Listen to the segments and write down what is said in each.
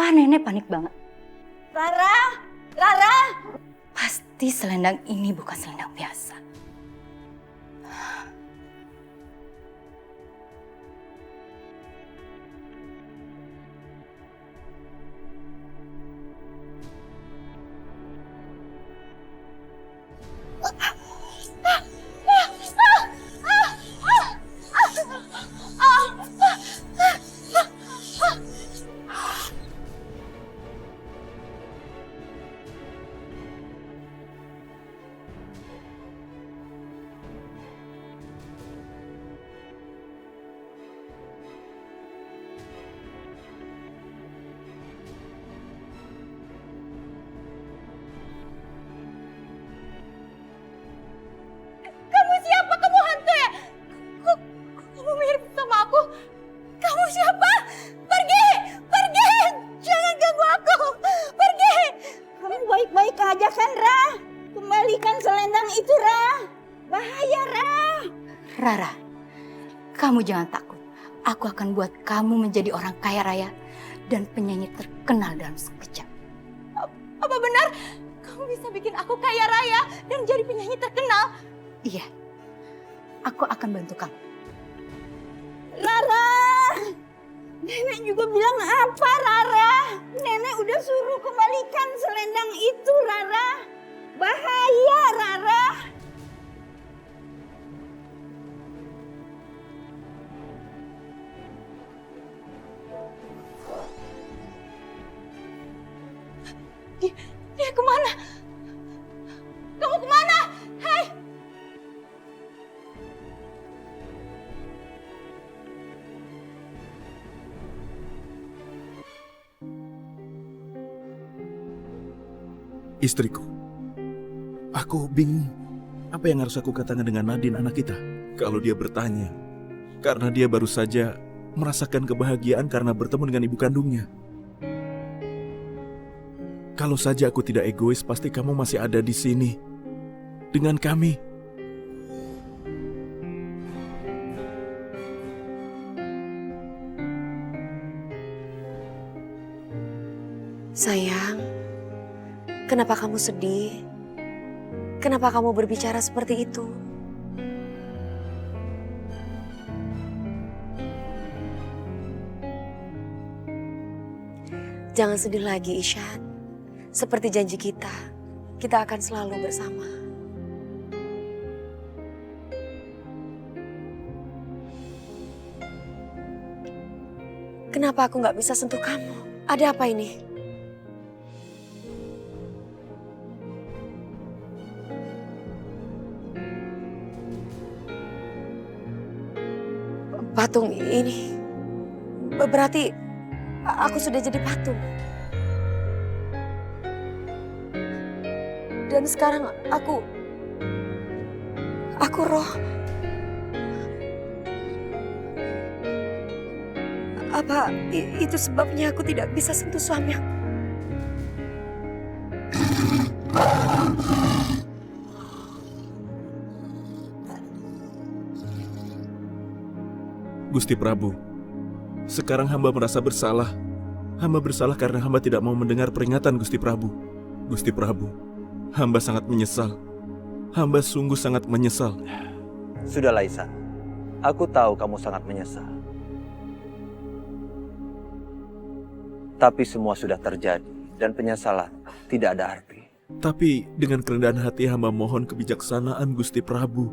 Kenapa nenek panik banget? Rara, Rara. Pasti selendang ini bukan selendang biasa. Kamu siapa? Kamu hantu ya? Kok kamu mirip sama aku? Kamu siapa? Pergi! Pergi! Jangan ganggu aku! Pergi! Kamu baik-baik aja kan, Ra? Kembalikan selendang itu, Ra. Bahaya, Ra. Rara, kamu jangan takut. Aku akan buat kamu menjadi orang kaya raya dan penyanyi terkenal dalam sekejap. Apa benar? Kamu bisa bikin aku kaya raya dan jadi penyanyi terkenal? Iya, aku akan bantu kamu. Rara! Nenek juga bilang apa, Rara? Nenek udah suruh kembalikan selendang itu, Rara. Bahaya, Rara. Dia kemana? Kamu kemana? Hei! Istriku, aku bingung. Apa yang harus aku katakan dengan Nadine anak kita? Kalau dia bertanya, karena dia baru saja merasakan kebahagiaan karena bertemu dengan ibu kandungnya. Kalau saja aku tidak egois, pasti kamu masih ada di sini dengan kami. Sayang, kenapa kamu sedih? Kenapa kamu berbicara seperti itu? Jangan sedih lagi, Ishan. Seperti janji kita akan selalu bersama. Kenapa aku nggak bisa sentuh kamu? Ada apa ini? Patung ini berarti aku sudah jadi patung. Dan sekarang aku roh. Apa itu sebabnya aku tidak bisa sentuh suami aku? Gusti Prabu, sekarang hamba merasa bersalah. Hamba bersalah karena hamba tidak mau mendengar peringatan Gusti Prabu. Gusti Prabu, hamba sangat menyesal. Hamba sungguh sangat menyesal. Sudahlah Ihsan, aku tahu kamu sangat menyesal. Tapi semua sudah terjadi dan penyesalan tidak ada arti. Tapi dengan kerendahan hati hamba mohon kebijaksanaan Gusti Prabu.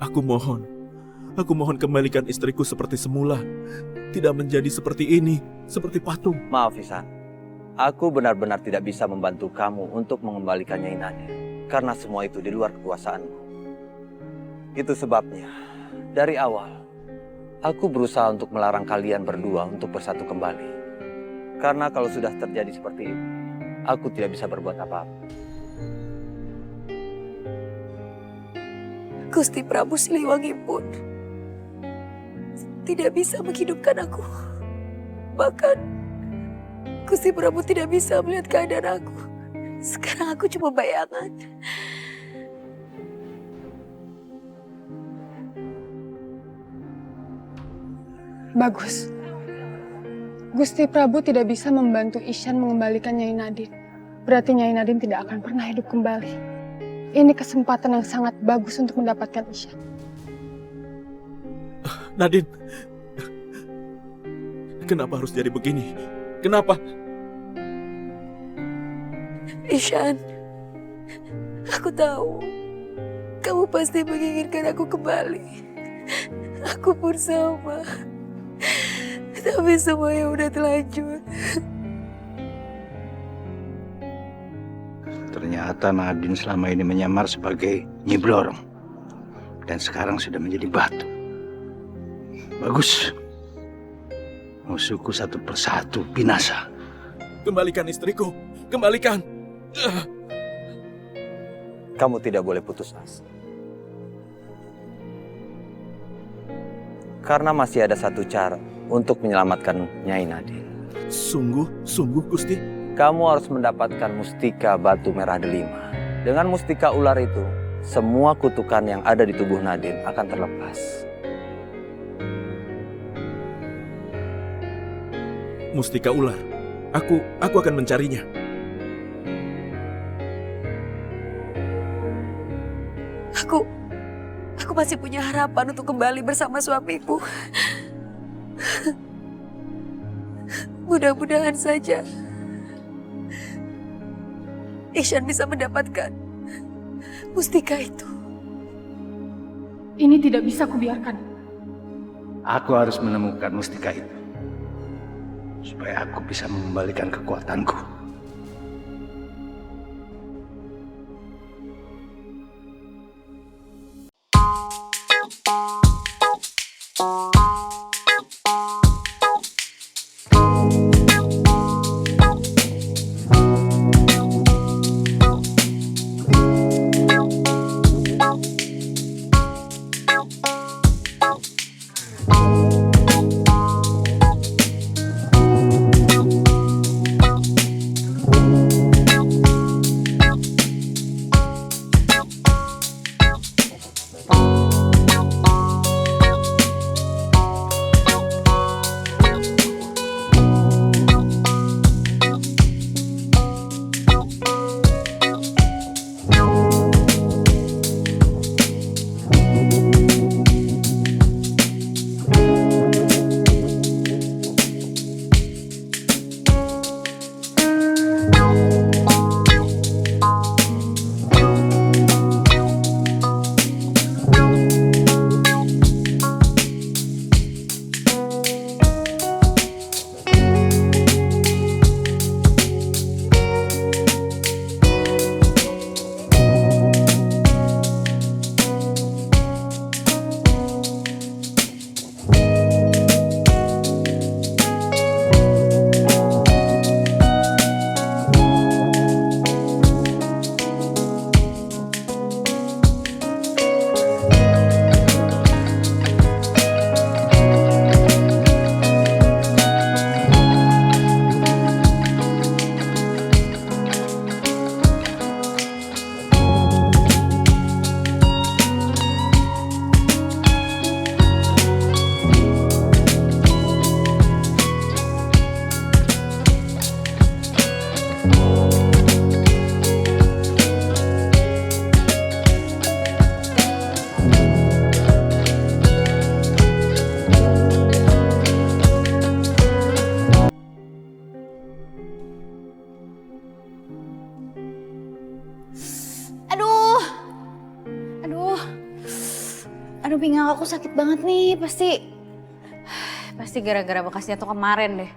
Aku mohon kembalikan istriku seperti semula. Tidak menjadi seperti ini, seperti patung. Maaf Ihsan, aku benar-benar tidak bisa membantu kamu untuk mengembalikan Nyai Nadia. Karena semua itu di luar kekuasaanmu. Itu sebabnya, dari awal, aku berusaha untuk melarang kalian berdua untuk bersatu kembali. Karena kalau sudah terjadi seperti ini, aku tidak bisa berbuat apa-apa. Gusti Prabu Siliwangi pun tidak bisa menghidupkan aku. Bahkan Gusti Prabu tidak bisa melihat keadaan aku. Sekarang aku cuma bayangan. Bagus. Gusti Prabu tidak bisa membantu Ishan mengembalikan Nyai Nadine. Berarti Nyai Nadine tidak akan pernah hidup kembali. Ini kesempatan yang sangat bagus untuk mendapatkan Ishan. Nadine, kenapa harus jadi begini? Kenapa? Ishan, aku tahu kamu pasti menginginkan aku kembali. Aku pun sama. Tapi semuanya udah terlanjur. Ternyata Nadine selama ini menyamar sebagai Nyi Blorong. Dan sekarang sudah menjadi batu. Bagus. Musuhku satu persatu binasa. Kembalikan istriku, kembalikan. Kamu tidak boleh putus asa. Karena masih ada satu cara untuk menyelamatkan Nyai Nadine. Sungguh Gusti. Kamu harus mendapatkan mustika batu merah delima. Dengan mustika ular itu, semua kutukan yang ada di tubuh Nadine akan terlepas. Mustika ular. Aku akan mencarinya. Aku masih punya harapan untuk kembali bersama suamiku. Mudah-mudahan saja Ishan bisa mendapatkan mustika itu. Ini tidak bisa kubiarkan. Aku harus menemukan mustika itu. Supaya aku bisa mengembalikan kekuatanku. Aduh, pinggang aku sakit banget nih. Pasti gara-gara bekas jatuh kemarin deh.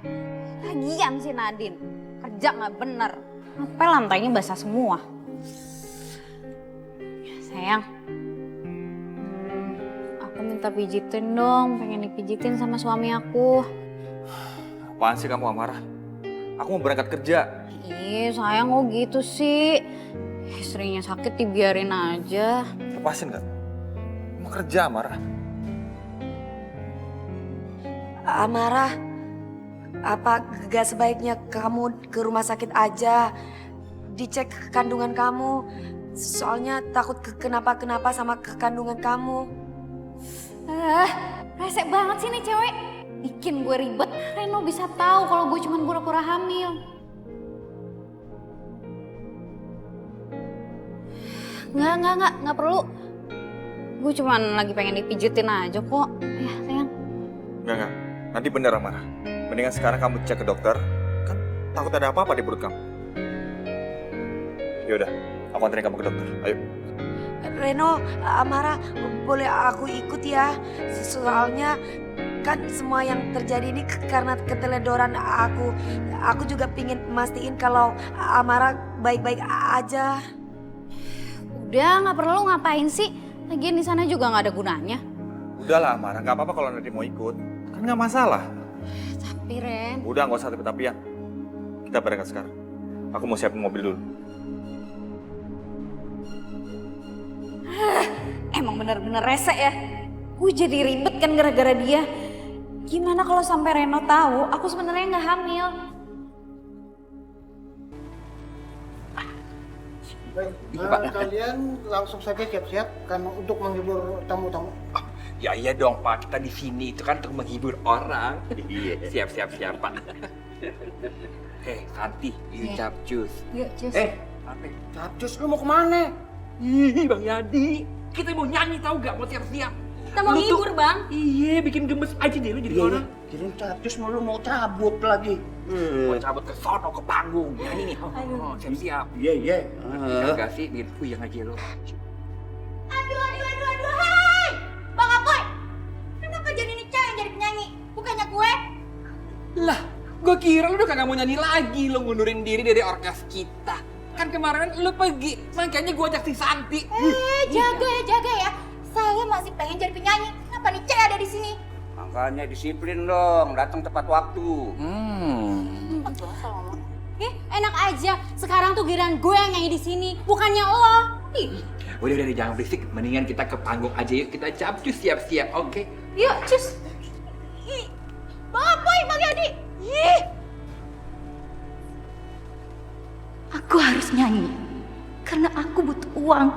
Lagian si Nadine, kerja nggak bener. Sampai lantainya basah semua. Sayang, aku minta pijitin dong. Pengen dipijitin sama suami aku. Apaan sih kamu, Amara? Aku mau berangkat kerja. Ih, sayang kok gitu sih. Istrinya sakit dibiarin aja. Lepasin gak? Mau kerja, Amara. Amara, apa gak sebaiknya kamu ke rumah sakit aja? Dicek kandungan kamu. Soalnya takut kenapa-kenapa sama kandungan kamu. Resek banget sih nih cewek. bikin gue ribet. Reno bisa tahu kalau gue cuma pura-pura hamil. Nggak perlu. Gue cuma lagi pengen dipijitin aja kok. Ya sayang. Enggak. Nanti bener Amara. Mendingan sekarang kamu cek ke dokter. Kan takut ada apa-apa di perut kamu. Yaudah, aku anterin kamu ke dokter. Ayo. Reno, Amara, boleh aku ikut ya? Soalnya kan semua yang terjadi ini karena keteledoran aku. Aku juga pingin mastiin kalau Amara baik-baik aja. Udah nggak perlu ngapain sih? Lagian di sana juga nggak ada gunanya. Udahlah Amara, nggak apa-apa kalau nanti mau ikut. Kan nggak masalah. Tapi Ren. Udah, nggak usah tapi-tapian. Kita berangkat sekarang. Aku mau siapin mobil dulu. Emang bener-bener rese ya. Gue jadi ribet kan gara-gara dia. Gimana kalau sampai Reno tahu aku sebenarnya nggak hamil? Baik, kalian langsung saja siap-siap kan untuk menghibur tamu-tamu. Ya iya dong Pak, kita di sini itu kan untuk menghibur orang. Iya. Siap Pak. Santi, ini capcus. Yuk, cus. Santi. Capcus, lu mau kemana? Ih, Bang Yadi, kita mau nyanyi tahu gak? Mau siap-siap. Kita mau ngibur Bang. Iya, bikin gemes aja deh lu jadi orang. Kirim capcus lu mau cabut lagi. Mau cabut ke sono ke panggung, nyanyi nih. Siap-siap. Iya. Enggak sih, bikin puyeng aja lu. Aduh, hai! Bang Apoy, kenapa jadi ini cewek yang jadi penyanyi? Bukannya gue? Lah, gue kira lu udah kagak mau nyanyi lagi, lu ngundurin diri dari orkes kita. Kan kemarin lu pergi, makanya gue ajak si Santi. Jaga ya. Saya masih pengen jadi penyanyi. Kenapa nih cewek ada di sini? Makanya disiplin dong, datang tepat waktu. Enak aja. Sekarang tuh giliran gue yang nyanyi di sini, bukannya lo. Udah, jangan berisik. Mendingan kita ke panggung aja yuk. Kita capcus siap-siap, oke? Yuk, cus. Bang Apoy, Bang Yadi. Aku harus nyanyi karena aku butuh uang.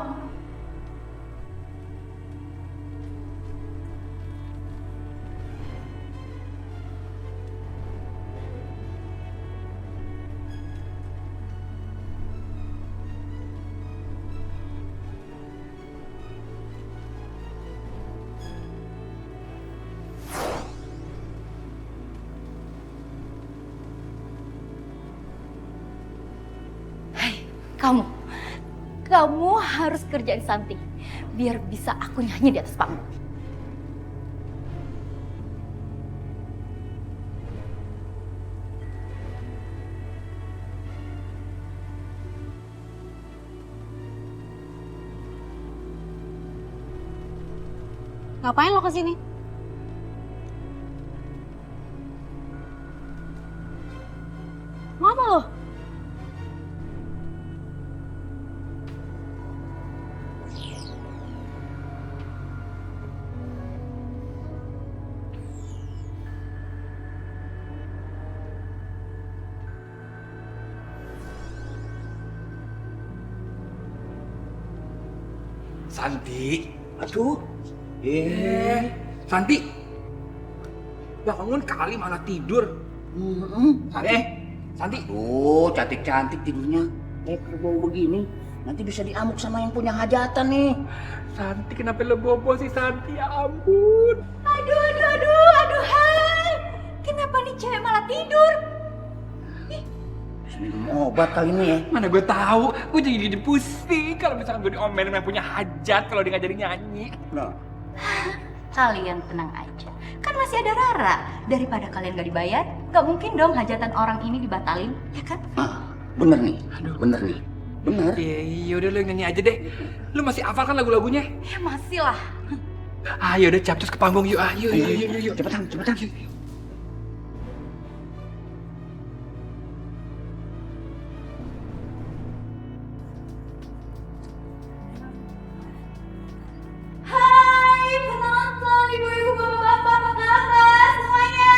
Kamu harus kerjain Santi biar bisa aku nyanyi di atas panggung. Ngapain lo kesini? Mau apa lo? Santi, aduh, Santi, bangun kali malah tidur. Santi, Cantik-cantik tidurnya. Bau begini, nanti bisa diamuk sama yang punya hajatan nih. Santi kenapa lo bobo sih Santi? Ya ampun. Aduh, hai. Kenapa nih cewek malah tidur? Minum obat kali ini ya. Mana gue tahu, gue jadi pusing kalau misalkan gue diomelin yang punya hajat kalau dia ngajarin nyanyi. Nah, Kalian tenang aja, kan masih ada Rara. Daripada kalian gak dibayar, gak mungkin dong hajatan orang ini dibatalin, ya kan? bener nih. Bener. Ya udah lo nyanyi aja deh. Lo masih hafal kan lagu-lagunya? Ya masih lah. Ayo udah capcus ke panggung yuk. Ayo. Cepetan. Hai penonton, ibu-ibu, bapak-bapak, apa kabar semuanya?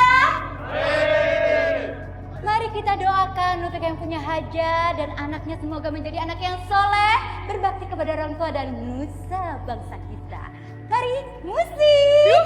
Mari kita doakan untuk yang punya hajat dan anaknya semoga menjadi anak yang soleh, berbakti kepada orang tua dan nusa bangsa kita. Mari musik!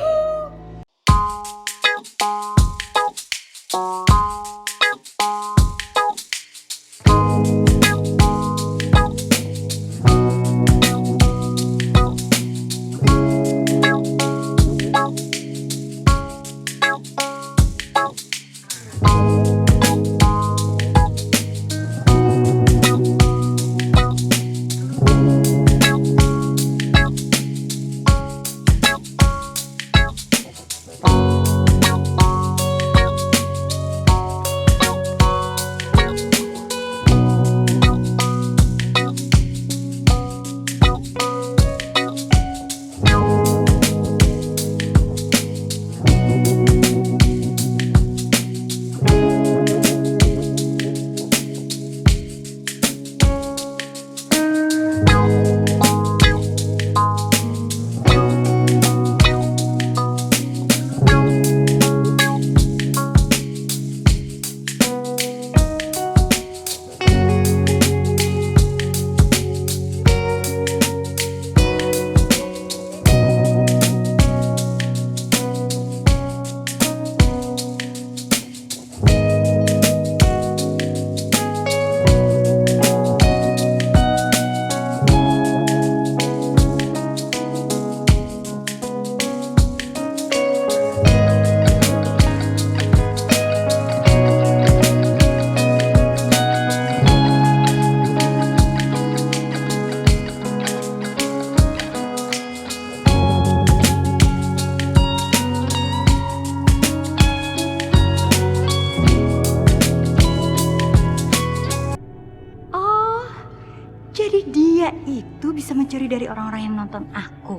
bisa mencuri dari orang-orang yang nonton aku.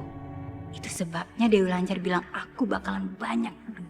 Itu sebabnya Dewi Lancar bilang aku bakalan banyak duit.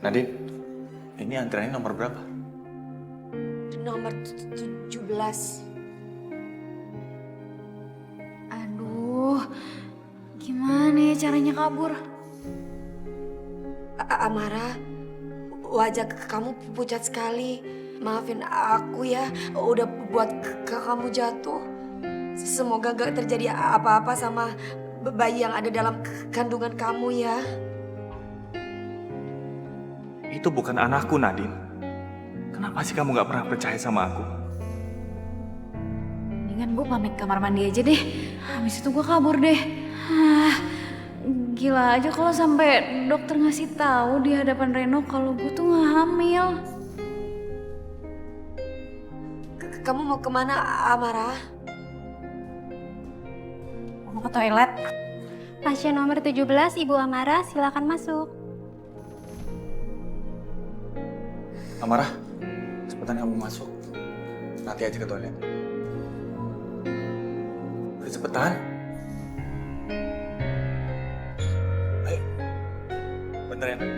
Nadine, ini antreannya nomor berapa? Nomor 17. Aduh, gimana ya caranya kabur? Amara, wajah kamu pucat sekali. Maafin aku ya, udah buat kamu jatuh. Semoga gak terjadi apa-apa sama bayi yang ada dalam kandungan kamu ya. Itu bukan anakku, Nadine. Kenapa sih kamu gak pernah percaya sama aku? Mendingan gue pamit kamar mandi aja deh. Habis itu gue kabur deh. Gila aja kalau sampai dokter ngasih tahu di hadapan Reno kalau gue tuh nggak hamil. Kamu mau kemana, Amara? Mau ke toilet? Pasien nomor 17, Ibu Amara, silakan masuk. Amara, cepetan kamu masuk. Nanti aja ke toilet. Udah cepetan. Ayo. Bentar ya, Nak.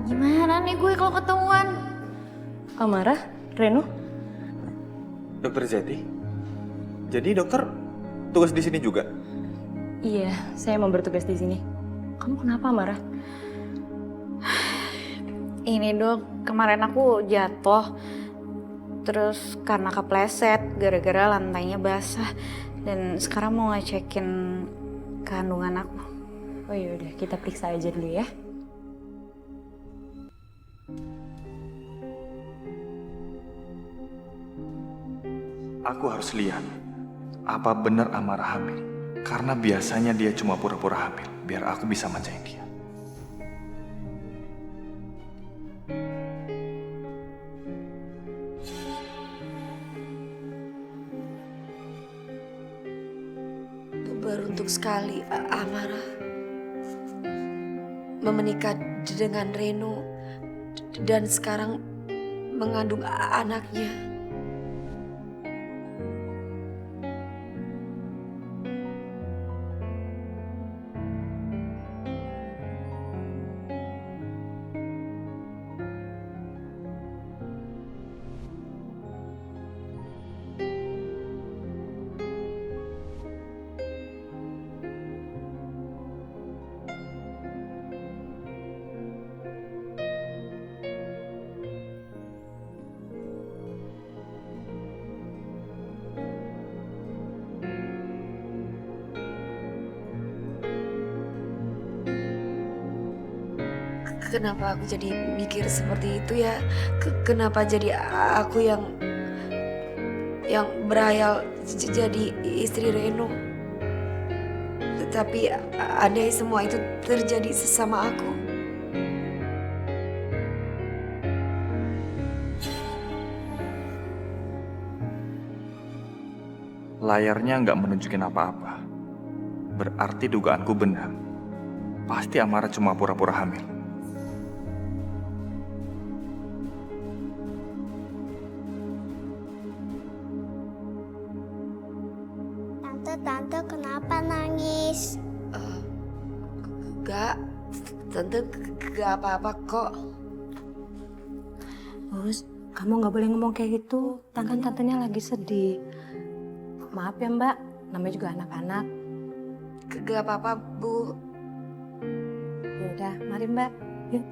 Gimana nih gue kalau ketahuan? Amara, Reno, Dokter Zeti. Jadi dokter tugas di sini juga? iya, saya mau bertugas di sini. Kamu kenapa, Amara? Ini dok, kemarin aku jatuh. Terus karena kepleset gara-gara lantainya basah. Dan sekarang mau ngecekin kandungan aku. Oh yaudah, kita periksa aja dulu ya. Aku harus lihat apa benar Amara hamil. Karena biasanya dia cuma pura-pura hamil biar aku bisa manjain dia. Beruntung sekali, Amara. Menikah dengan Reno dan sekarang mengandung anaknya. Kenapa aku jadi mikir seperti itu ya? Kenapa jadi aku yang berhayal jadi istri Reno? Tetapi andai semua itu terjadi sesama aku. Layarnya nggak menunjukin apa-apa. Berarti dugaanku benar. Pasti Amara cuma pura-pura hamil. Tante kenapa nangis? Tante gak apa-apa kok. Gus, kamu nggak boleh ngomong kayak gitu. Tantenya lagi sedih. Maaf ya Mbak, namanya juga anak-anak. Gak apa-apa, Bu. Ya udah, mari Mbak. Yuk.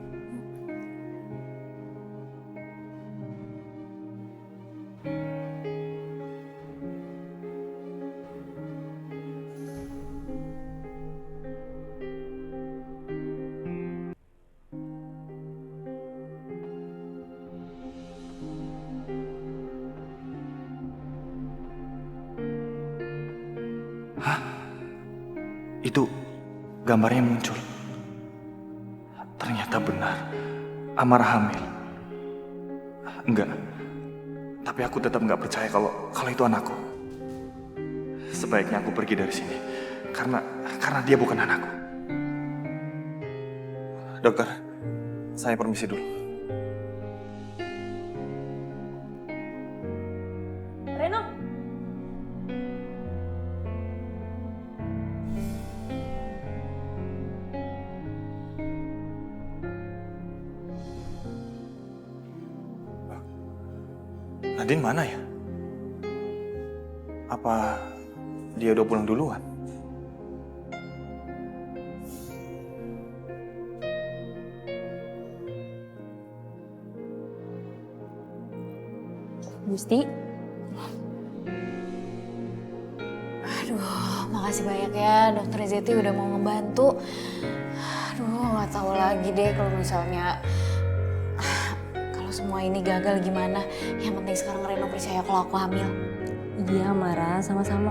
Hah? Itu gambarnya muncul. Ternyata benar. Amara hamil. Enggak. Tapi aku tetap nggak percaya kalau itu anakku. Sebaiknya aku pergi dari sini. Karena dia bukan anakku. Dokter, saya permisi dulu. Reno. Nadine mana ya? Apa dia udah pulang duluan? Gusti. Aduh, makasih banyak ya Dokter Zeti udah mau ngebantu. Aduh, nggak tahu lagi deh kalau misalnya kalau semua ini gagal gimana. Yang penting sekarang Reno percaya kalau aku hamil. Iya Mara, sama-sama.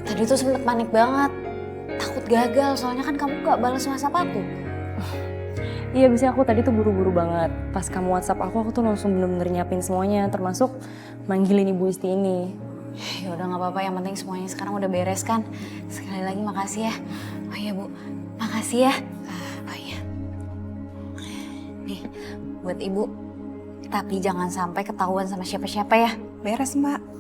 Tadi tuh sempet panik banget. Takut gagal, soalnya kan kamu gak balas WhatsApp aku. Iya, biasanya aku tadi tuh buru-buru banget. Pas kamu WhatsApp aku tuh langsung bener-bener nyiapin semuanya, termasuk manggilin Ibu Isti ini. Ya udah nggak apa-apa, yang penting semuanya sekarang udah beres kan. Sekali lagi makasih ya. Oh iya Bu, makasih ya. Oh iya. Nih, buat Ibu. Tapi jangan sampai ketahuan sama siapa-siapa ya. Beres Mbak.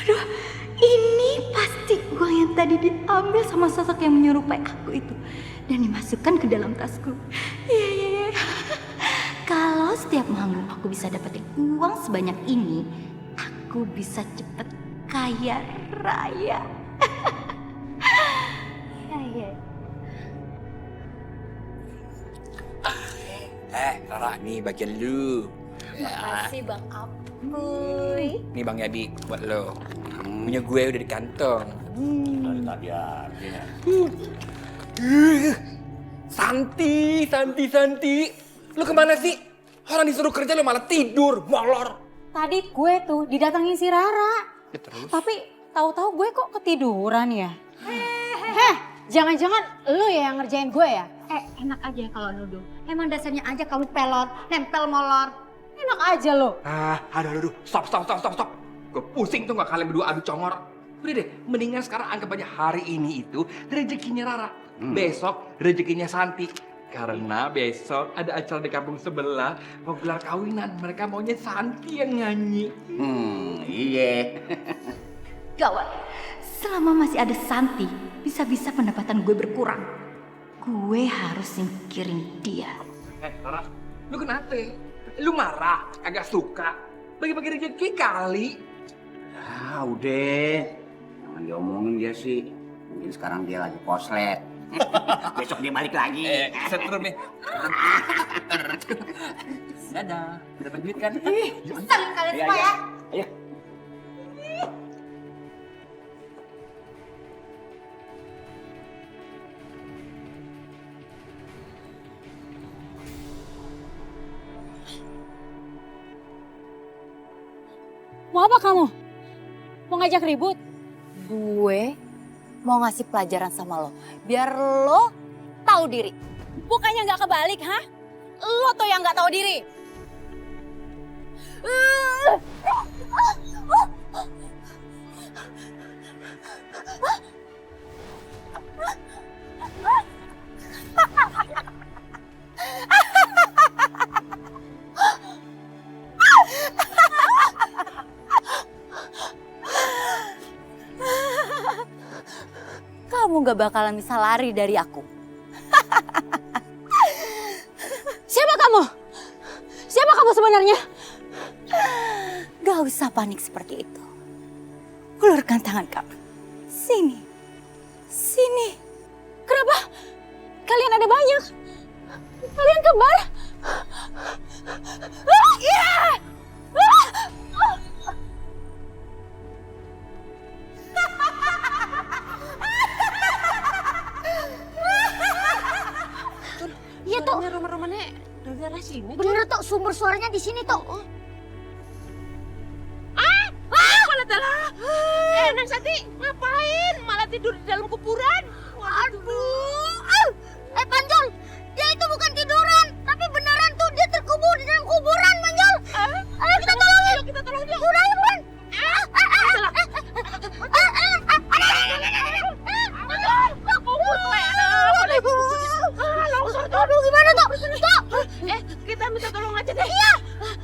Aduh, ini pasti uang yang tadi diambil sama sosok yang menyerupai aku itu dan dimasukkan ke dalam tasku. Iya. Kalau setiap manggung aku bisa dapetin uang sebanyak ini, aku bisa cepet kaya raya. Iya. Rara, nih bagian lu. Makasih Bang Apuy. Nih Bang Yadi, buat lo. Punya gue udah di kantong. Tadi aja. Santi. Lu kemana sih? Orang disuruh kerja lu malah tidur, molor. Tadi gue tuh didatengin si Rara. Ya, terus? Tapi tahu-tahu gue kok ketiduran ya. Heh, jangan-jangan lu ya yang ngerjain gue ya? Enak aja kalau nuduh. Emang dasarnya aja kamu pelot, nempel molor. Enak aja lo. Aduh. Stop. Gue pusing tuh gak kalian berdua adu congor. Udah deh, mendingan sekarang anggap aja hari ini itu rezekinya Rara. Besok rezekinya Santi. Karena besok ada acara di kampung sebelah mau gelar kawinan. Mereka maunya Santi yang nyanyi. Iya. Gawat, selama masih ada Santi, bisa-bisa pendapatan gue berkurang. Gue harus singkirin dia. Rara, lu kenapa? Lu marah, agak suka. Bagi-bagi rezeki kali. Ah, udah. Jangan diomongin dia sih. Mungkin sekarang dia lagi poslet. Besok dia balik lagi. Setrum ya. Dadah, dapat duit kan? Saling kalian semua ya. Ayo. Mau apa kamu? Mau ngajak ribut? Gue mau ngasih pelajaran sama lo. Biar lo tahu diri. Bukannya nggak kebalik, hah? Lo tuh yang nggak tahu diri. Kamu gak bakalan bisa lari dari aku. Siapa kamu? Siapa kamu sebenarnya? Gak usah panik seperti itu. Ulurkan tangan kamu. Sini. Sini. Kenapa? Kalian ada banyak. Kalian kembar. Iya tuh. Rumah-rumahnya daerah sini. Bener tuh, sumber suaranya di sini tuh. Nang Santi, ngapain? Malah tidur di dalam kuburan. Aduh. Panjol, dia itu bukan tiduran, tapi beneran tuh dia terkubur di dalam kuburan, Panjol. Ayo kita tolongin. Kita tolongin dia. Buruan. Aduh, gimana tuh? Kita minta tolong aja deh. Iya.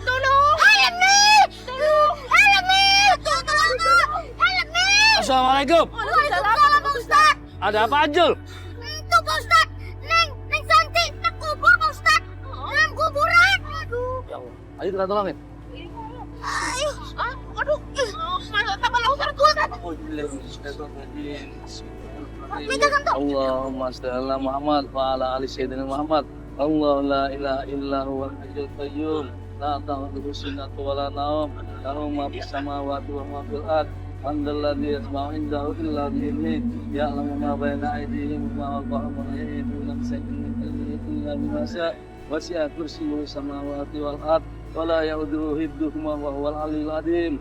Tolong. Helmi. Assalamualaikum. Waalaikumsalam, Pak Ustadz. Ada apa, Anjul? Itu, Pak Ustadz. Neng Santi terkubur, Pak Ustadz. Dalam kuburan. Aduh. Ya Allah. Ayo kita tolongin. Ayo. Aduh. Tambah langsung Ustadz. Pegangan tuh. Allahumma shalli ala Muhammad wa ala ali sayyidina Muhammad. Allah la ilaha illa huwal hayyul qayyum. La ta'khudhuhu sinatun wa la nawm. Lahu ma fis samawati wa ma fil ardh. Alladzi yasma'u indahu illa bi'idhnihi. Ya'lamu ma baina aydihim wa ma khalfahum wa la yuhituna bi shay'in min ilmihi illa bima sha'a. Wasi'a kursiyyuhu samawati wal ardh wa la ya'uduhu hifdhuhuma wa huwal 'aliyyul 'azim.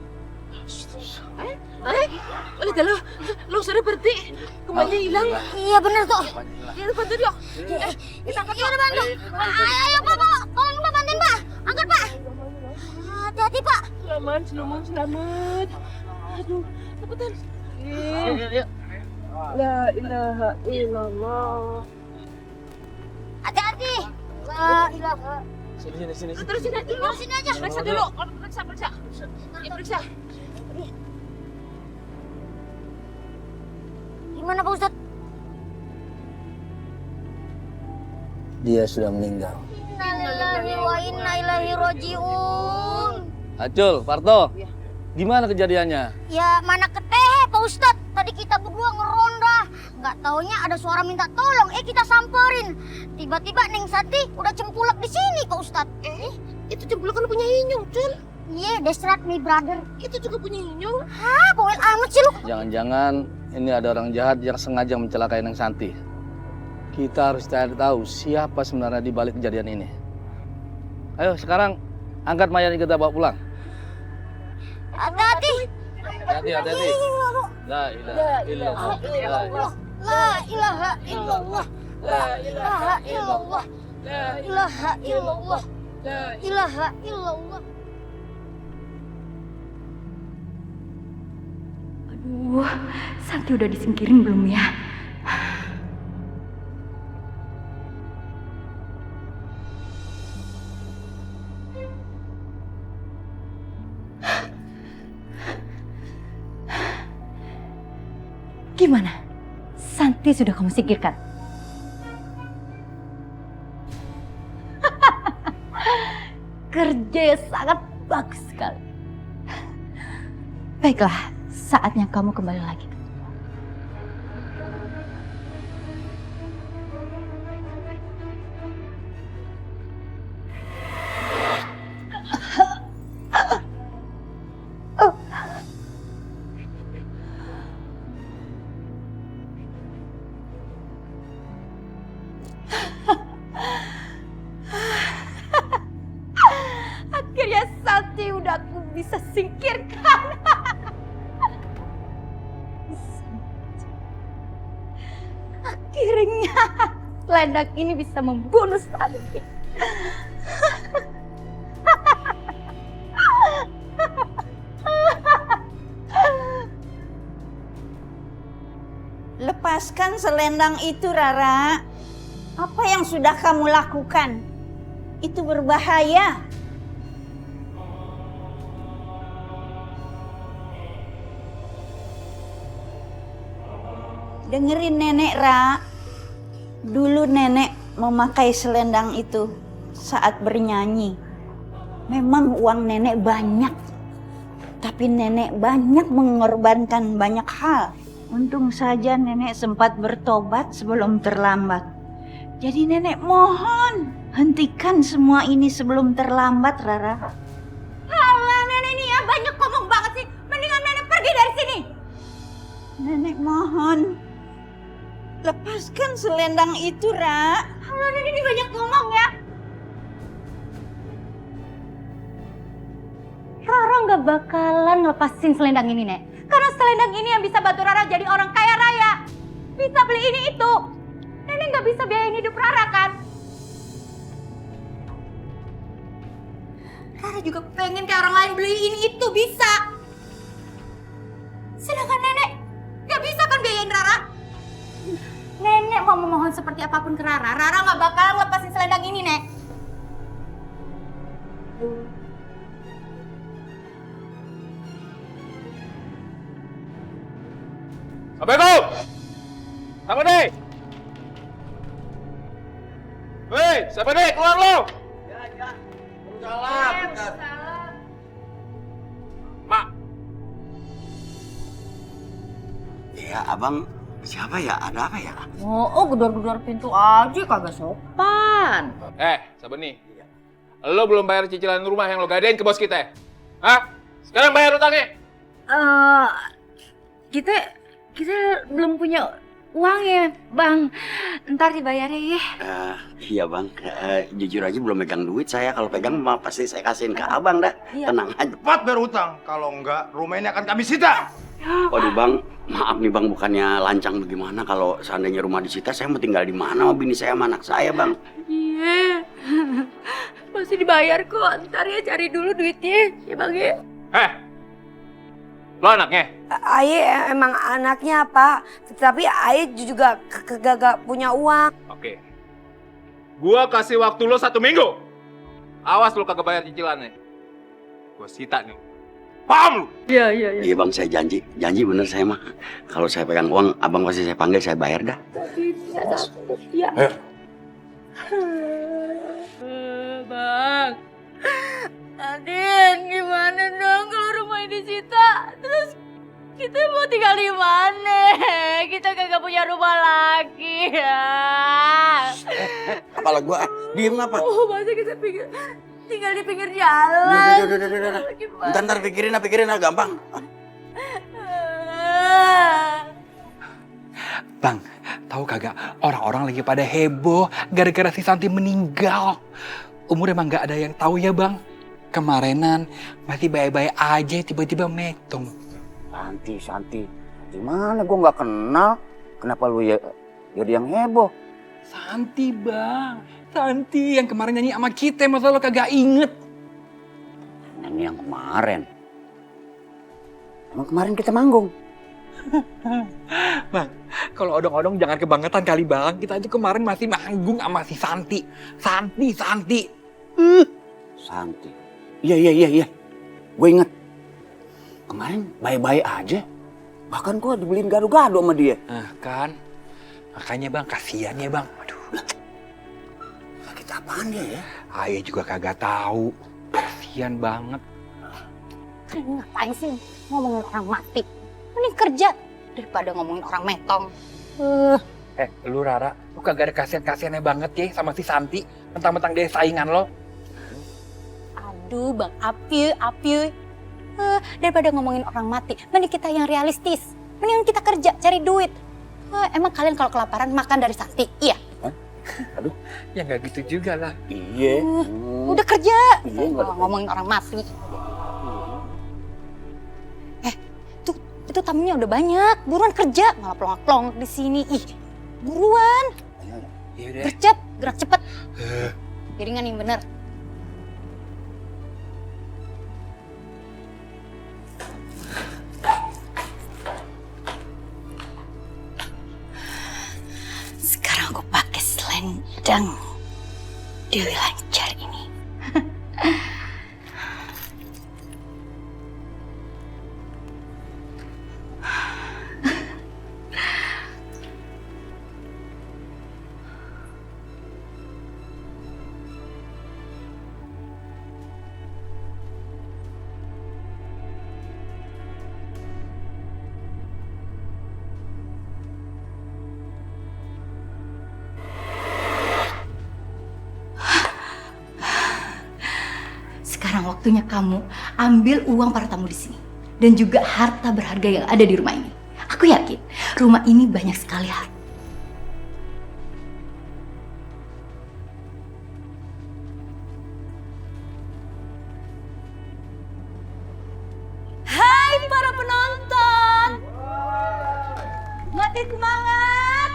Lo sudah berhenti. Kembali hilang. Iya bener tuh. Ya bantu dia. Kita angkat. Iya bantu. Ayo Pak, tolong Pak, bantuin Pak. Angkat Pak. Hati-hati Pak. Selamat. Aduh, cepetan. La ilaha illallah. Hati-hati. La ilaha. Sini. Terus sini aja. Periksa dulu. Periksa. Ya, periksa. Gimana Pak Ustadz? Dia sudah meninggal. Innalillahi wa inna ilaihi rajiun. Acul, Parto, gimana kejadiannya? Ya mana keteh Pak Ustadz. Tadi kita berdua ngeronda. Nggak taunya ada suara minta tolong. Kita samperin. Tiba-tiba Neng Santi udah cempulak di sini Pak Ustadz. Itu cempulukan punya Inyong, Cul. Iya, that's right my brother. Itu juga punya Inyong. Hah, bawel amat sih lu. Jangan-jangan ini ada orang jahat yang sengaja mencelakai Neng Santi. Kita harus cari tahu siapa sebenarnya di balik kejadian ini. Ayo sekarang angkat mayat ini kita bawa pulang. Hati-hati. Hati-hati. La ilaha illallah. La ilaha illallah. La ilaha illallah. La ilaha illallah. La ilaha illallah. Aduh, Santi udah disingkirin belum ya? Gimana? Santi sudah kamu singkirkan? Kerja yang sangat bagus sekali. Baiklah, saatnya kamu kembali lagi. Akhirnya Santi udah aku bisa singkirkan. selendang ini bisa membunuh Santi. Lepaskan selendang itu, Rara. Apa yang sudah kamu lakukan? Itu berbahaya. Dengerin nenek, Ra. Dulu nenek memakai selendang itu saat bernyanyi. Memang uang nenek banyak. Tapi nenek banyak mengorbankan banyak hal. Untung saja nenek sempat bertobat sebelum terlambat. Jadi nenek mohon, hentikan semua ini sebelum terlambat, Rara. Alah, nenek ini ya banyak ngomong banget sih. Mendingan nenek pergi dari sini. Nenek mohon, lepaskan selendang itu, Ra. Alah, nenek ini banyak ngomong ya. Rara nggak bakalan lepasin selendang ini, Nek. Karena selendang ini yang bisa bantu Rara jadi orang kaya raya. Bisa beli ini itu. Nenek nggak bisa biayain hidup Rara kan? Rara juga pengen kayak orang lain beli ini itu bisa. Sedangkan nenek nggak bisa kan biayain Rara. Nenek mau memohon seperti apapun ke Rara, Rara nggak bakalan lepasin selendang ini, Nek. Assalamualaikum. Siapa nih? Hei, siapa nih? Keluar lo. Ya. Salam. Mak. Ya, abang siapa ya? Ada apa ya? Oh, gedor-gedor pintu aja kagak sopan. Siapa nih? Lo belum bayar cicilan rumah yang lo gadein ke bos kita. Hah? Sekarang bayar utangnya. Kita belum punya uang ya, Bang. Ntar dibayarnya ya. Iya bang, jujur aja belum megang duit saya. Kalau pegang mah pasti saya kasihin ke abang dah. Iya. Tenang aja. Cepat berutang, kalau enggak rumah ini akan kami sita. Waduh bang, maaf nih bang, bukannya lancang bagaimana. Kalau seandainya rumah disita, saya mau tinggal di mana sama bini saya sama anak saya bang. Iya. Masih dibayar kok. Ntar ya cari dulu duitnya, ya Bang ya. Lo anaknya? Aye emang anaknya, Pak. Tapi Aye juga kagak punya uang. Oke. Gua kasih waktu lo 1 minggu. Awas lo kagak bayar cicilannya. Gua sita nih. Paham lu? Iya. Iya bang, saya janji bener saya mah. Kalau saya pegang uang, abang pasti saya panggil, saya bayar dah. Iya. Ayo. Bang. Adin, gimana dong kalau rumah ini disita? Terus kita mau tinggal di mana? Kita kagak punya rumah lagi ya. Kepala gua, diem apa? Oh, masa kita tinggal di pinggir jalan? Udah. Ntar pikirin gampang. Bang, tahu kagak orang-orang lagi pada heboh gara-gara si Santi meninggal. Umur emang nggak ada yang tahu ya bang. Kemarinan masih baik-baik aja tiba-tiba metong. Santi. Gimana gua nggak kenal? Kenapa lu ya jadi yang heboh? Santi bang, Santi yang kemarin nyanyi sama kita, masa lo kagak inget? Nyanyi yang kemarin. Emang kemarin kita manggung. Bang, kalau odong-odong jangan kebangetan kali bang. Kita itu kemarin masih manggung sama si Santi. Santi. Iya. Gue inget. Kemarin baik-baik aja. Bahkan gue dibeliin gado-gado sama dia. Nah kan, makanya bang kasihan ya bang. Aduh. Sakit apaan dia ya? Ayah juga kagak tahu. Kasihan banget. Ngapain sih ngomongin orang mati? Mending kerja daripada ngomongin orang metong. Lu Rara, lu kagak ada kasihan-kasihannya banget ya sama si Santi. Mentang-mentang dia saingan lo. Aduh Bang Apiy. Daripada ngomongin orang mati, mending kita yang realistis. Mending kita kerja, cari duit. Emang kalian kalau kelaparan makan dari Santi? Iya. Aduh. Ya nggak gitu juga lah. Iya. Udah kerja. Iya, Ngomongin orang mati. Itu tamunya udah banyak. Buruan kerja, malah plong-plong di sini. Ih, buruan. Gercep, gerak cepet. Piringan yang bener. Sekarang aku pakai selendang Dewi Lancar ini. Sekarang waktunya kamu ambil uang para tamu di sini dan juga harta berharga yang ada di rumah ini. Aku yakin rumah ini banyak sekali harta. Hai para penonton. Makin semangat.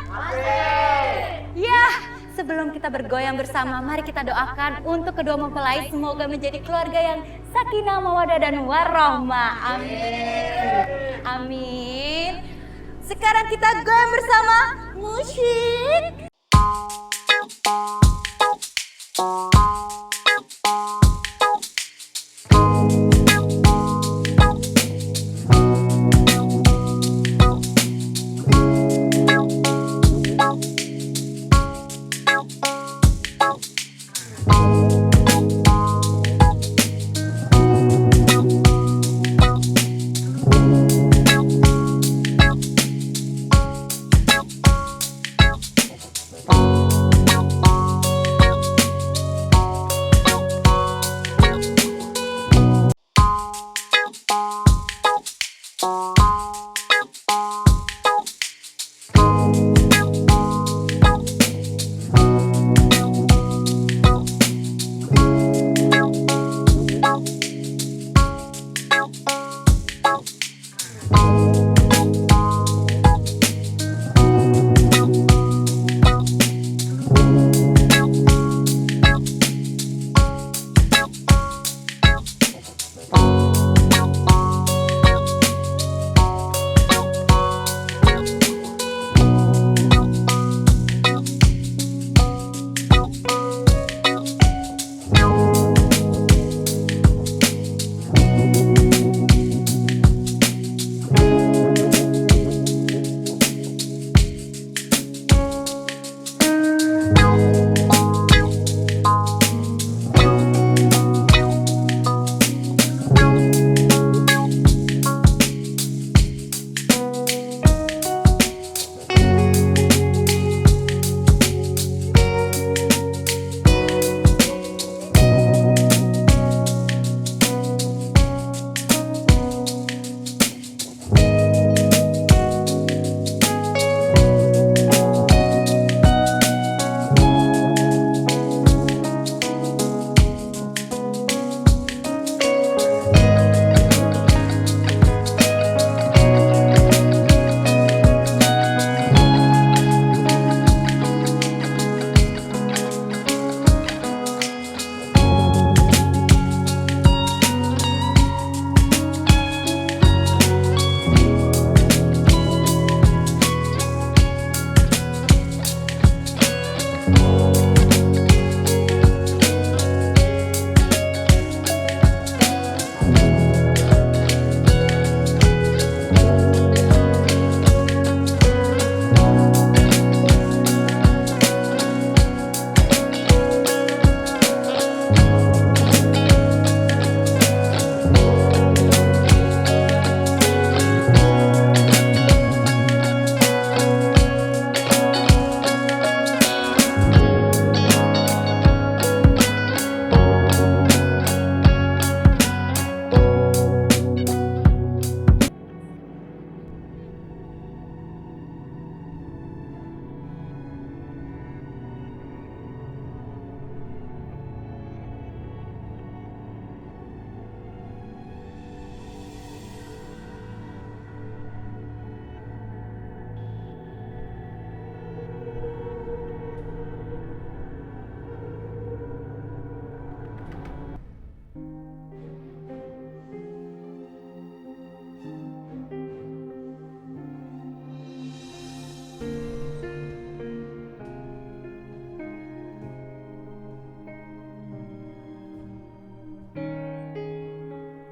Ya, sebelum kita bergoyang bersama, mari kita doakan untuk kedua mempelai semoga menjadi keluarga yang sakinah, mawaddah dan warahmah. Amin. Amin. Sekarang kita goyang bersama musik.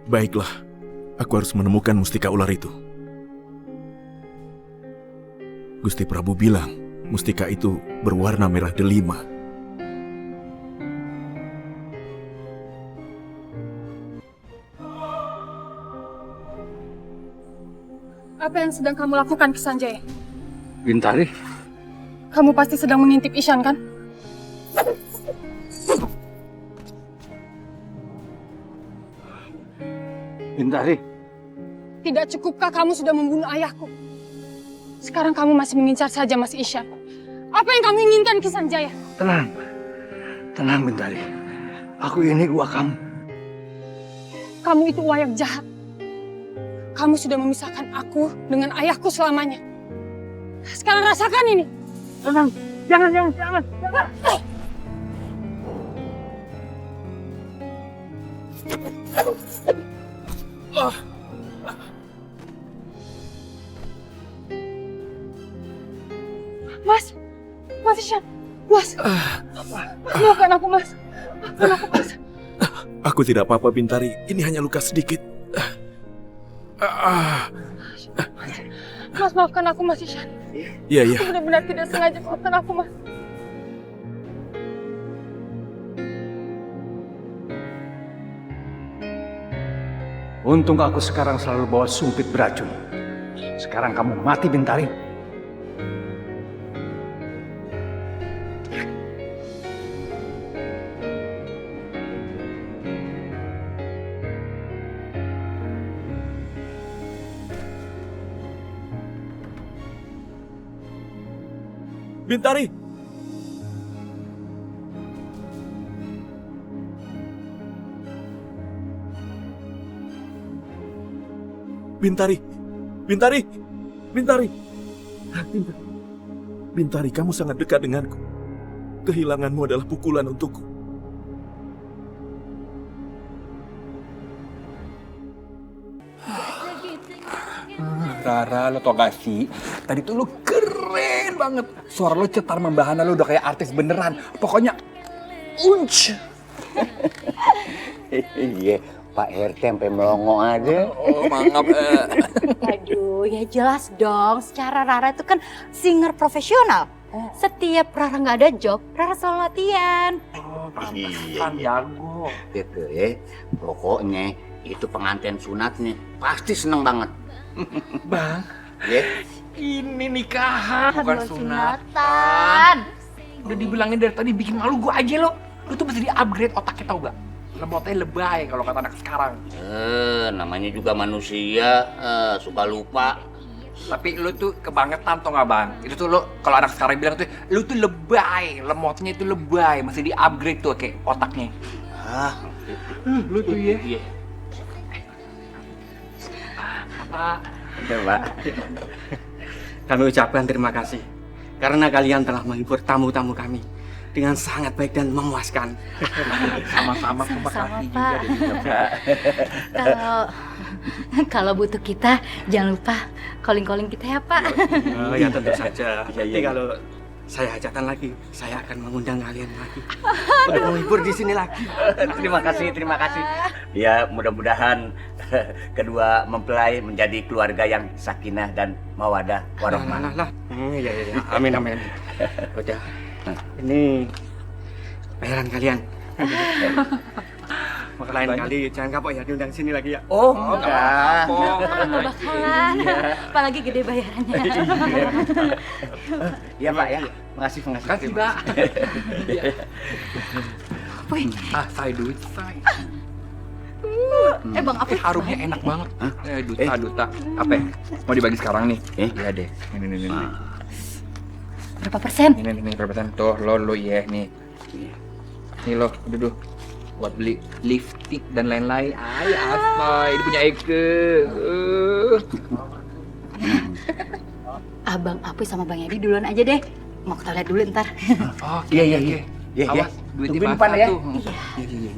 Baiklah, aku harus menemukan mustika ular itu. Gusti Prabu bilang mustika itu berwarna merah delima. Apa yang sedang kamu lakukan, Kisanjaya? Bintari, Kamu pasti sedang mengintip Ishan, kan? Bintari, Tidak cukupkah kamu sudah membunuh ayahku? Sekarang kamu masih mengincar saja Mas Ishan. Apa yang kamu inginkan, Kisanjaya? tenang. Tenang, Bintari. Aku ini uak kamu. Kamu itu wayak jahat. Kamu sudah memisahkan aku dengan ayahku selamanya. Sekarang rasakan ini. Tenang. Jangan. Mas Ishan. Mas. Maafkan aku, Mas. Maafkan aku, Mas. Aku tidak apa-apa, Bintari. Ini hanya luka sedikit. Mas, maafkan aku, Mas Ishan. Iya. Aku benar-benar tidak sengaja. Maafkan aku, Mas. Untung aku sekarang selalu bawa sumpit beracun. Sekarang kamu mati, Bintari. Bintari! Bintari, kamu sangat dekat denganku. Kehilanganmu adalah pukulan untukku. Rara, lo tau gak sih? Tadi tuh lo keren banget. Suara lo cetar membahana, lo udah kayak artis beneran. Pokoknya, unch. Iya, Pak RT sampai melongo aja. Oh, mangap. Aduh, ya jelas dong. Secara Rara itu kan singer profesional. Setiap Rara nggak ada job, Rara selalu latihan. Kan jago. Gitu ya. Pokoknya itu pengantin sunatnya pasti seneng banget. Bang, Ya. ini nikahan, bukan sunatan. Udah dibilangin dari tadi bikin malu gue aja lo. Lo tuh mesti di-upgrade otaknya tau gak? Lemotnya lebay kalau kata anak sekarang. Namanya juga manusia, suka lupa. Tapi lu tuh kebangetan tau gak bang? Itu tuh lo, kalau anak sekarang bilang tuh, lu tuh lebay, lemotnya itu lebay, mesti di-upgrade tuh kayak otaknya. Lu tuh ya. Iya. Pak. Ya, Pak. Kami ucapkan terima kasih karena kalian telah menghibur tamu-tamu kami dengan sangat baik dan memuaskan. Sama-sama, terima kasih juga Pak. Kalau butuh kita, jangan lupa calling-calling kita ya Pak. Oh ya tentu saja. Nanti kalau saya hajatan lagi, saya akan mengundang kalian lagi untuk menghibur di sini lagi. Terima kasih. Ya, mudah-mudahan kedua mempelai menjadi keluarga yang sakinah dan mawadah warahmah. Ya. Amin. Udah. Ini bayaran kalian. Maka lain kali jangan kapok ya diundang sini lagi ya. Oh, enggak. Nggak bakalan. Apalagi gede bayarannya. Iya, Pak ya. Makasih. Kasih, Mbak. Wih, Saya duit, saya. Bang apa? Harumnya enak banget. Duta. Apa ya? Mau dibagi sekarang nih? Iya deh. Ini. Berapa persen? Ini berapa persen? Tuh, lo ya nih. Nih lo, duduk. Buat beli lipstick dan lain-lain. Ay, aspay. Ini punya Eke. Abang Apuy sama Bang Yadi duluan aja deh. Mau kita lihat dulu ntar. Oh, Iya. Awas, duitnya Tungguin basah depan ya. tuh. Iya. Iya.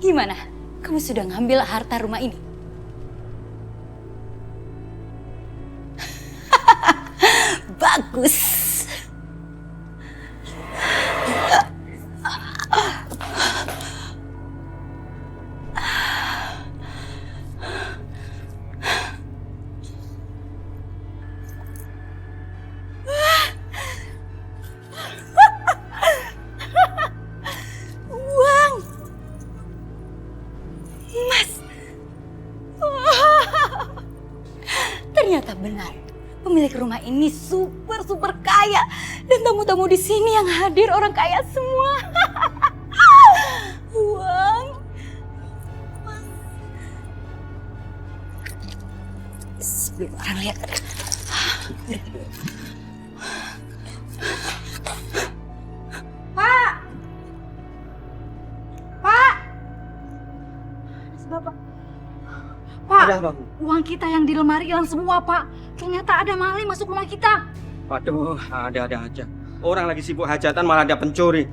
Gimana? Kamu sudah ngambil harta rumah ini? ini super kaya dan tamu-tamu di sini yang hadir orang kaya semua. Uang. Sebelum orang lihat. Pak! Pak! Bapak. Pak, Ada apa, Bu? uang kita yang di lemari hilang semua, Pak. Ternyata ada maling masuk rumah kita. Waduh, ada aja. Orang lagi sibuk hajatan malah ada pencuri.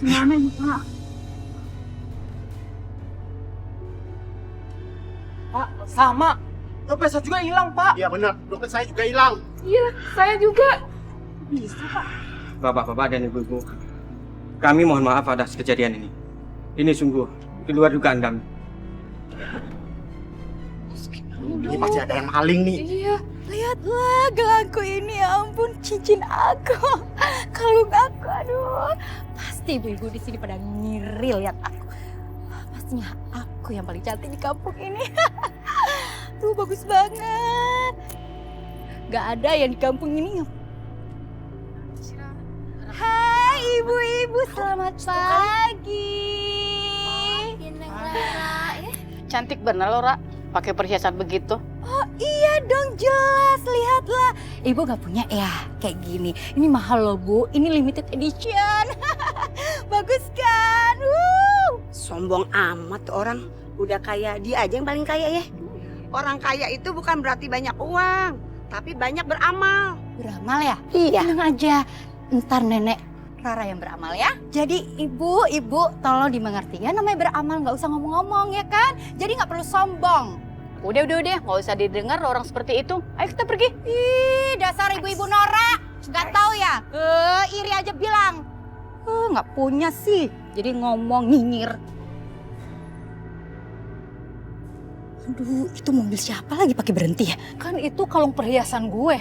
Gimana ini, Pak? Pak, sama. Dompet saya juga hilang, Pak. Iya benar, dompet saya juga hilang. Iya, saya juga. Bisa, Pak. Bapak-bapak dan ibu-ibu, kami mohon maaf atas kejadian ini. Ini sungguh di luar dugaan kami. Ini pasti ada yang maling nih. Iya, lihatlah gelangku ini, ya ampun, cincin aku, kalung aku, aduh. Pasti ibu-ibu di sini pada ngiri lihat aku. Pastinya aku yang paling cantik di kampung ini. Tuh bagus banget. Gak ada yang di kampung ini. Hai ibu-ibu, selamat pagi. Cantik bener lo, Ra. Pakai perhiasan begitu. Oh iya dong, jelas. Lihatlah. Ibu gak punya ya kayak gini. Ini mahal loh, Bu. Ini limited edition. Bagus kan? Sombong amat tuh orang. Udah kaya, dia aja yang paling kaya ya. Orang kaya itu bukan berarti banyak uang, tapi banyak beramal. Beramal ya? Iya. Tenang aja. Ntar nenek Rara yang beramal ya. Jadi ibu tolong dimengerti ya. Namanya beramal nggak usah ngomong-ngomong ya kan. Jadi nggak perlu sombong. Udah, nggak usah didengar orang seperti itu. Ayo kita pergi. Ih, dasar ibu-ibu norak. Nggak tahu ya? Iri aja bilang. Nggak punya sih. Jadi ngomong nyinyir. Aduh, itu mobil siapa lagi pakai berhenti ya? Kan itu kalung perhiasan gue.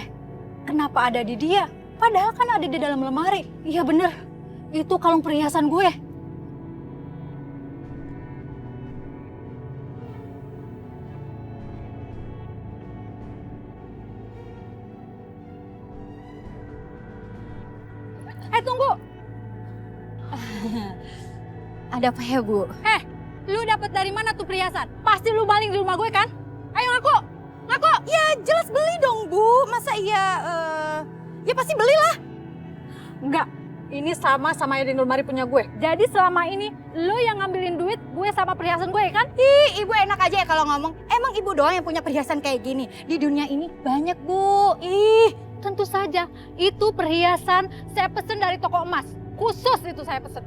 Kenapa ada di dia? Padahal kan ada di dalam lemari. Iya bener, itu kalung perhiasan gue. Tunggu. Ada apa ya, Bu? Lu dapat dari mana tuh perhiasan? Pasti lu maling di rumah gue kan? Ayo ngaku. Ya jelas beli dong, Bu. Masa iya, ya pasti belilah. Enggak, ini sama yang di lemari punya gue. Jadi selama ini lu yang ngambilin duit gue sama perhiasan gue kan? Ih, ibu enak aja ya kalau ngomong. Emang ibu doang yang punya perhiasan kayak gini? Di dunia ini banyak, Bu. Ih, tentu saja. Itu perhiasan saya pesen dari toko emas. Khusus itu saya pesen.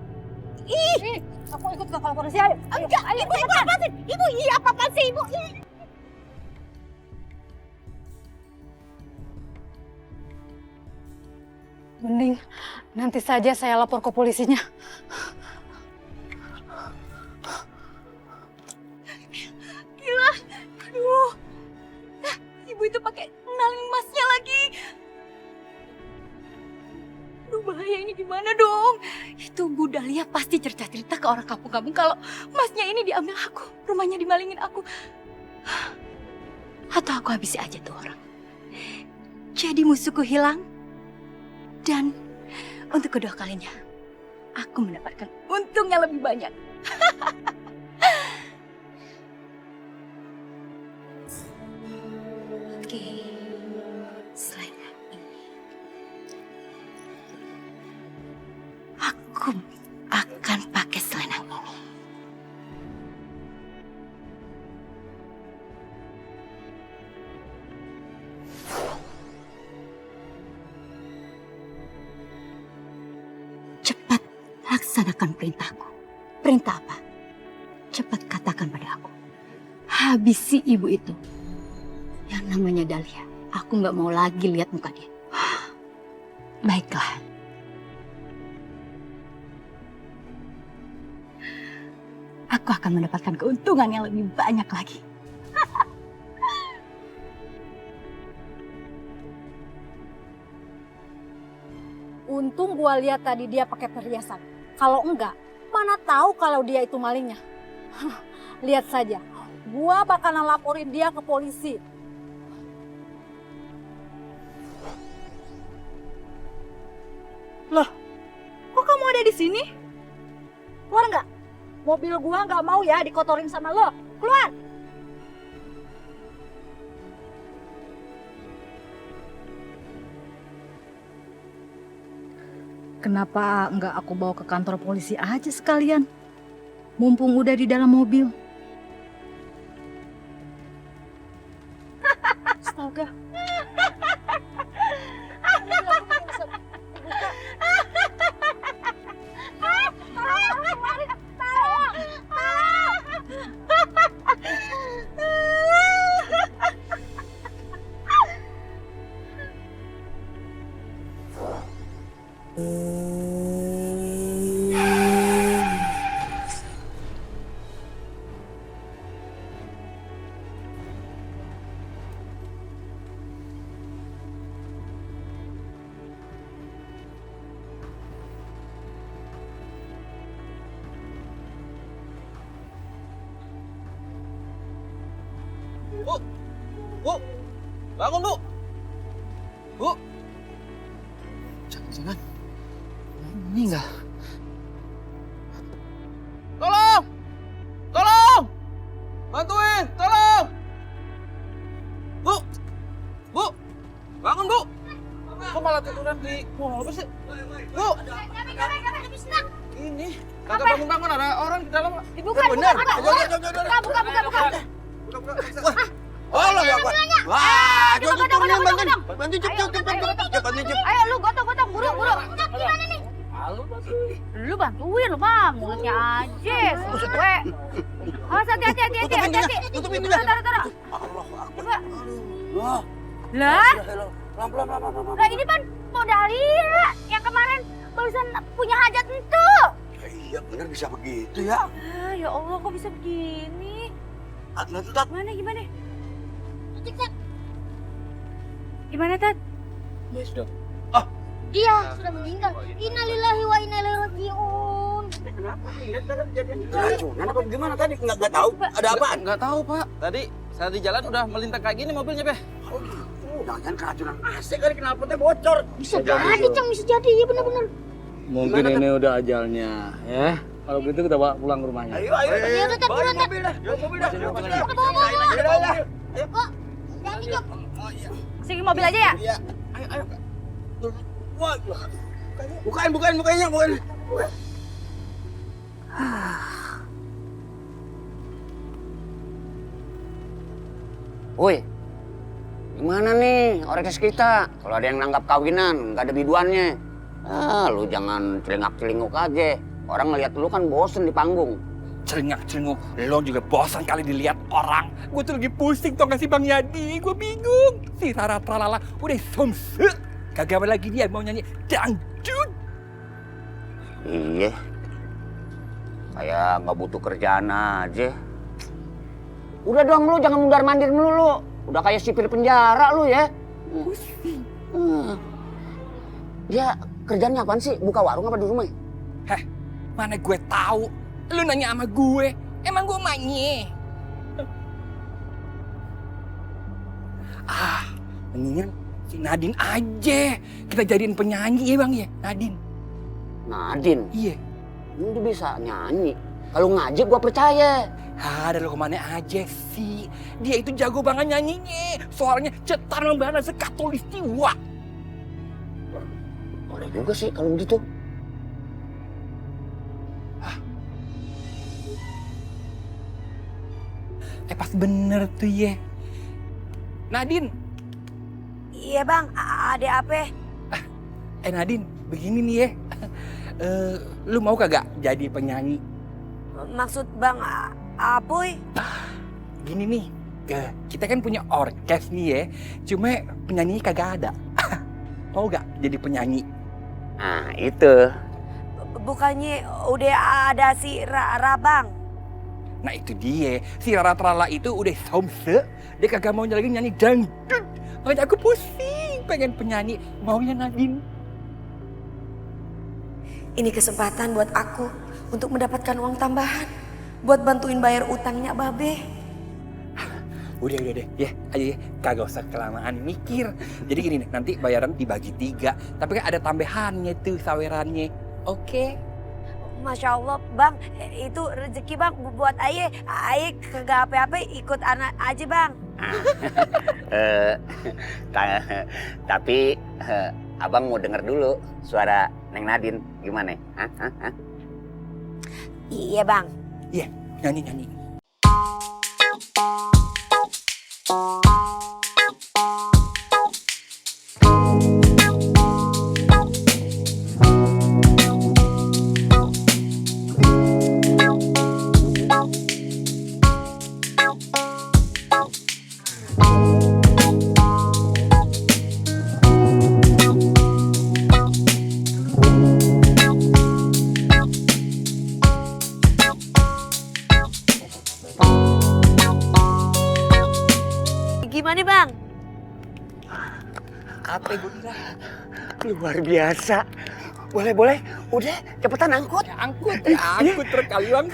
Ih, aku ikut ke kantor polisi ayo. Enggak, ayo, ibu apa sih? Ibu, iya apa sih ibu? Mending nanti saja saya lapor ke polisinya. Gila, aduh. Ibu itu pakai nalin emasnya lagi. Aduh, bahaya ini gimana dong? Itu Bu Dahlia pasti cerita-cerita ke orang kampung-kampung kalau emasnya ini diambil aku, rumahnya dimalingin aku. Atau aku habisi aja tuh orang. Jadi musuhku hilang. Dan untuk kedua kalinya, aku mendapatkan untung yang lebih banyak. Oke, selain ini, aku akan pakai selendang ini. Cepat laksanakan perintahku. Perintah apa? Cepat katakan pada aku. Habisi ibu itu. Yang namanya Dahlia. Aku nggak mau lagi lihat muka dia. Baiklah. Aku akan mendapatkan keuntungan yang lebih banyak lagi. Untung gua lihat tadi dia pakai perhiasan. Kalau enggak, mana tahu kalau dia itu malingnya. Lihat saja, gua bakalan laporin dia ke polisi. Loh, kok kamu ada di sini? Keluar nggak? Mobil gua nggak mau ya dikotorin sama lo. Keluar! Kenapa nggak aku bawa ke kantor polisi aja sekalian? Mumpung udah di dalam mobil. Astaga. Bu, bangun Bu. Bu. Jangan-jangan meninggal. Tolong! Tolong! Bantuin, tolong! Bu! Bu! Bangun Bu! Kok malah tiduran di mobil sih? Bu! Ini, kagak bangun-bangun, ada orang di dalam. Dibuka, bener. buka. Allah ya Pak. Wah, bantu cepet. Ayo lu gotong, buru. Gimana nih? Lu bantuin lu bang, mulutnya aja, sesuai. Awas hati-hati. Tutup pintunya. Taruh. Coba. Wah. Lah? Pelan. Lah ini kan Podalia yang kemarin barusan punya hajat itu. Iya bener bisa begitu ya. Ya Allah kok bisa begini? Tat. Gimana? Gimana Tat? Ya sudah. Dia sudah meninggal. Innalillahi wa inna ilaihi raji'un. Kenapa? Keracunan apa gimana tadi? Nggak tahu. Ada apaan? Nggak tahu Pak. Tadi saat di jalan udah melintang kayak gini mobilnya Beh. Oh gitu. Jangan keracunan AC kali knalpotnya bocor. Bisa jadi, Cang. Bisa jadi. Ya benar-benar. Mungkin ini udah ajalnya ya. Kalau begitu kita bawa pulang ke rumahnya. Ayo. Ayo, Tat, Bawa Tat. mobil dah. Bawa. Ayo. Kok? Jangan Jok. Sini mobil aja ya? Iya. Ayo. Wah. Bukain mukanya. Woi, gimana nih orkes kita? Kalau ada yang nanggap kawinan, nggak ada biduannya. Lu jangan celingak-celinguk aja. Orang ngeliat lu kan bosen di panggung. Celingak-celinguk, lo juga bosan kali dilihat orang. Gue tuh lagi pusing tau gak sih Bang Yadi? Gue bingung. Si Rara Tralala udah somse. Kagak lagi dia mau nyanyi dangdut. Iya. Kayak nggak butuh kerjaan aja. Udah dong lu jangan mundar-mandir mulu lu. Udah kayak sipir penjara lu ya. Dia kerjanya apaan sih? Buka warung apa di rumah? Heh, mana gue tahu. Lu nanya sama gue. Emang gue mainnya? Mendingan si Nadine aja. Kita jadiin penyanyi ya Bang ya, Nadine. Nadine? Iya. Dia bisa nyanyi. Kalau ngaji gua percaya. Ada lo kemana aja sih? Dia itu jago banget nyanyinya. Suaranya cetar banget sekatulistiwa. Boleh juga sih kalau begitu. Pas bener tuh ya. Nadine. Iya Bang, ada apa? Nadine, begini nih ya. Lu mau kagak jadi penyanyi? Maksud Bang Apoy? Gini nih, kita kan punya orkes nih ya. Cuma penyanyi kagak ada. Mau gak jadi penyanyi? Nah itu. Bukannya udah ada si Rabang? Nah itu dia, si Rara Trala itu udah somse. Dia kagak mau lagi nyanyi dangdut. Makanya aku pusing pengen penyanyi. Maunya Nadine. Ini kesempatan buat aku untuk mendapatkan uang tambahan buat bantuin bayar utangnya Babe. Udah deh, ya aja ya, kagak usah kelamaan mikir. Jadi gini nih, nanti bayaran dibagi 3, tapi kan ada tambahannya tuh sawerannya. Oke? Masya Allah bang, itu rezeki bang buat Aye. Aye kagak apa-apa ikut anak aja bang. Tapi abang mau denger dulu suara Neng Nadine gimana? Hah? Iya bang. Iya, nyanyi. Gimana bang? Apa gue bilang? Luar biasa. Boleh. Udah, cepetan angkut. Angkut truk kali bang.